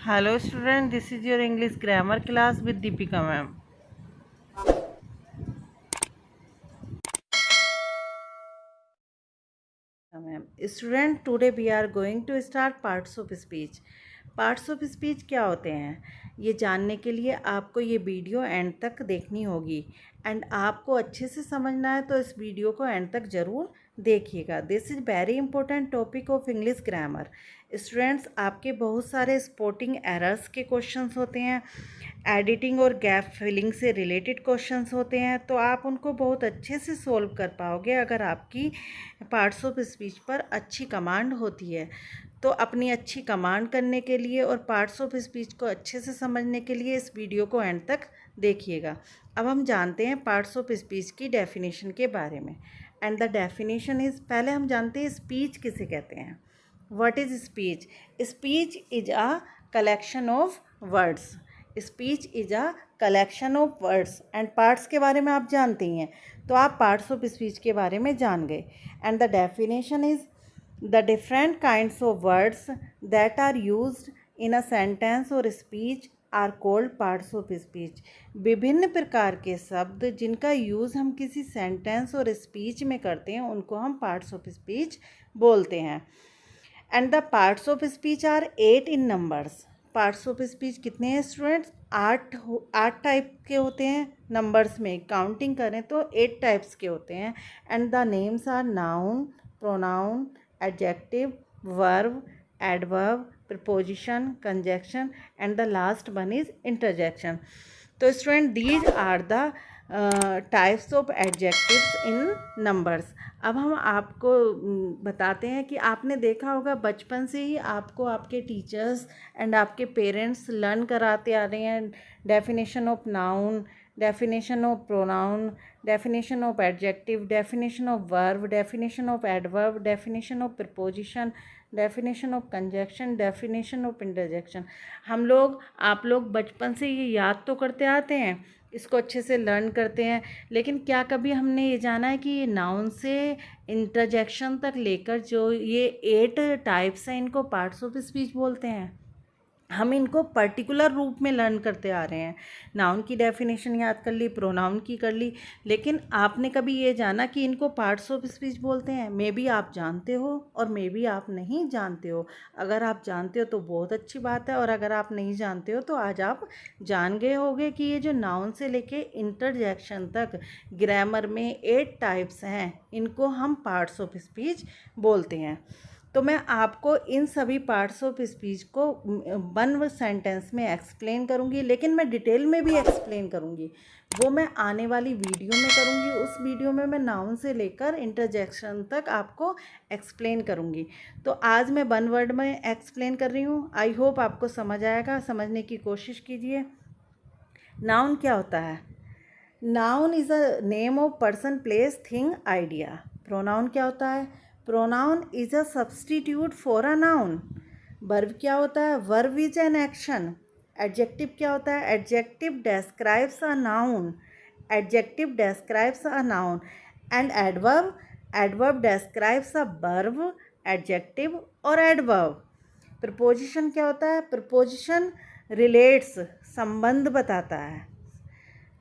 Hello student, this is your English grammar class with Deepika ma'am. Ma'am, student, today we are going to start parts of speech. Parts of speech क्या होते हैं ये जानने के लिए आपको ये वीडियो एंड तक देखनी होगी एंड आपको अच्छे से समझना है तो इस वीडियो को एंड तक ज़रूर देखिएगा। This is very important topic of English grammar. Students, आपके बहुत सारे स्पोर्टिंग एरर्स के क्वेश्चंस होते हैं, एडिटिंग और गैप फिलिंग से रिलेटेड क्वेश्चंस होते हैं, तो आप उनको बहुत अच्छे से सोल्व कर पाओगे अगर आपकी पार्ट्स ऑफ स्पीच पर अच्छी कमांड होती है। तो अपनी अच्छी कमांड करने के लिए और पार्ट्स ऑफ स्पीच को अच्छे से समझने के लिए इस वीडियो को एंड तक देखिएगा। अब हम जानते हैं पार्ट्स ऑफ स्पीच की डेफिनेशन के बारे में। एंड द डेफिनेशन इज़, पहले हम जानते हैं स्पीच किसे कहते हैं। What is speech? Speech is a collection of words. Speech is a collection of words and parts के बारे में आप जानते ही हैं, तो आप पार्ट्स ऑफ स्पीच के बारे में जान गए। And the definition is the different kinds of words that are used in a sentence or speech are called parts of speech। विभिन्न प्रकार के शब्द जिनका यूज़ हम किसी सेंटेंस और स्पीच में करते हैं उनको हम पार्ट्स ऑफ स्पीच बोलते हैं। And the parts of speech are 8 in numbers. Parts of speech कितने हैं स्टूडेंट्स? 8 टाइप के होते हैं। नंबर्स में काउंटिंग करें तो 8 टाइप्स के होते हैं। And the names are noun, pronoun, adjective, verb, adverb, preposition, conjunction, and the last one is interjection। तो student, these are the types of adjectives in numbers. अब हम आपको बताते हैं कि आपने देखा होगा बचपन से ही आपको आपके टीचर्स एंड आपके पेरेंट्स लर्न कराते आ रहे हैं definition of noun, definition of pronoun, definition of adjective, definition of verb, definition of adverb, definition of preposition, definition of conjunction, definition of interjection। आप लोग बचपन से ये याद तो करते आते हैं, इसको अच्छे से लर्न करते हैं, लेकिन क्या कभी हमने ये जाना है कि ये नाउन से इंटरजेक्शन तक लेकर जो ये 8 टाइप्स हैं इनको पार्ट्स ऑफ स्पीच बोलते हैं। हम इनको पर्टिकुलर रूप में लर्न करते आ रहे हैं। नाउन की डेफिनेशन याद कर ली, प्रोनाउन की कर ली, लेकिन आपने कभी ये जाना कि इनको पार्ट्स ऑफ स्पीच बोलते हैं? मे बी आप जानते हो और मे बी आप नहीं जानते हो। अगर आप जानते हो तो बहुत अच्छी बात है, और अगर आप नहीं जानते हो तो आज आप जान गए होंगे कि ये जो नाउन से लेके इंटरजेक्शन तक ग्रामर में 8 टाइप्स हैं, इनको हम पार्ट्स ऑफ स्पीच बोलते हैं। तो मैं आपको इन सभी पार्ट्स ऑफ स्पीच को वन सेंटेंस में एक्सप्लेन करूंगी, लेकिन मैं डिटेल में भी एक्सप्लेन करूंगी, वो मैं आने वाली वीडियो में करूंगी। उस वीडियो में मैं नाउन से लेकर इंटरजेक्शन तक आपको एक्सप्लेन करूंगी। तो आज मैं वन वर्ड में एक्सप्लेन कर रही हूँ। आई होप आपको समझ आएगा, समझने की कोशिश कीजिए। नाउन क्या होता है? Noun is a name of person, place, thing, idea. Pronoun क्या होता है? Pronoun is a substitute for a noun. Verb क्या होता है? Verb is an action. Adjective क्या होता है? Adjective describes a noun. Adjective describes a noun. And adverb, adverb describes a verb, adjective और एडवर्ब। प्रपोजिशन क्या होता है? प्रपोजिशन रिलेट्स, संबंध बताता है।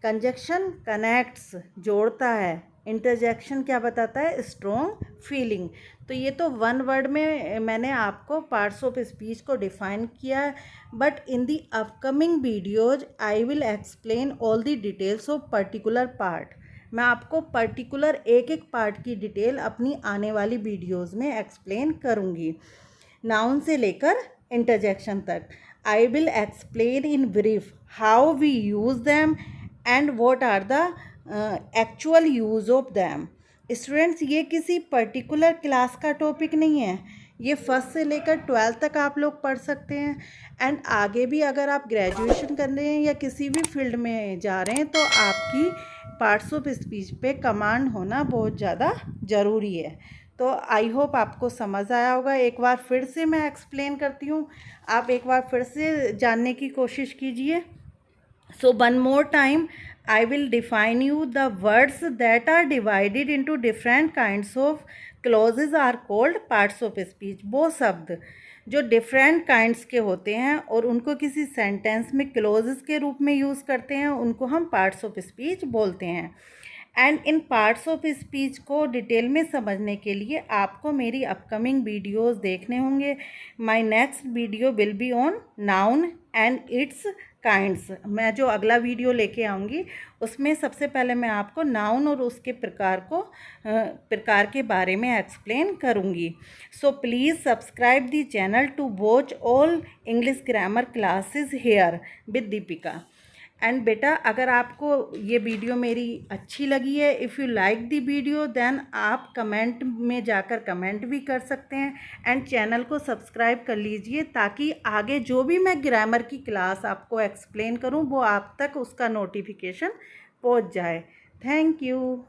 कंजक्शन कनेक्ट्स, जोड़ता है। इंटरजेक्शन क्या बताता है? Strong feeling. तो ये तो वन वर्ड में मैंने आपको पार्ट्स ऑफ स्पीच को डिफाइन किया है, but in the upcoming videos I will explain all the details of particular part. मैं आपको पर्टिकुलर एक एक पार्ट की डिटेल अपनी आने वाली वीडियोज़ में एक्सप्लेन करूँगी, नाउन से लेकर इंटरजेक्शन तक। I will explain in brief how we use them and what are the actual use of them. Students, ये किसी पर्टिकुलर क्लास का टॉपिक नहीं है, ये फर्स्ट से लेकर 12th तक आप लोग पढ़ सकते हैं। एंड आगे भी अगर आप ग्रेजुएशन कर रहे हैं या किसी भी फील्ड में जा रहे हैं तो आपकी पार्ट्स ऑफ स्पीच पे कमांड होना बहुत ज़्यादा ज़रूरी है। तो आई होप आपको समझ आया होगा। एक बार फिर से मैं एक्सप्लेन करती हूँ, आप एक बार फिर से जानने की कोशिश कीजिए। So one more time, I will define you the words that are divided into different kinds of clauses are called parts of speech। वो शब्द जो डिफरेंट काइंड्स के होते हैं और उनको किसी सेंटेंस में क्लोजेस के रूप में यूज़ करते हैं, उनको हम पार्ट्स ऑफ स्पीच बोलते हैं। And in parts of speech को डिटेल में समझने के लिए आपको मेरी अपकमिंग वीडियोस देखने होंगे। My next video will be on noun and it's kinds. मैं जो अगला वीडियो लेके आऊँगी उसमें सबसे पहले मैं आपको नाउन और उसके प्रकार के बारे में एक्सप्लेन करूँगी। So please subscribe the channel to watch all English grammar classes here with Deepika. And बेटा, अगर आपको ये वीडियो मेरी अच्छी लगी है, if you like the video, then आप कमेंट में जाकर कमेंट भी कर सकते हैं एंड चैनल को सब्सक्राइब कर लीजिए, ताकि आगे जो भी मैं ग्रामर की क्लास आपको एक्सप्लेन करूं वो आप तक उसका नोटिफिकेशन पहुंच जाए। Thank you.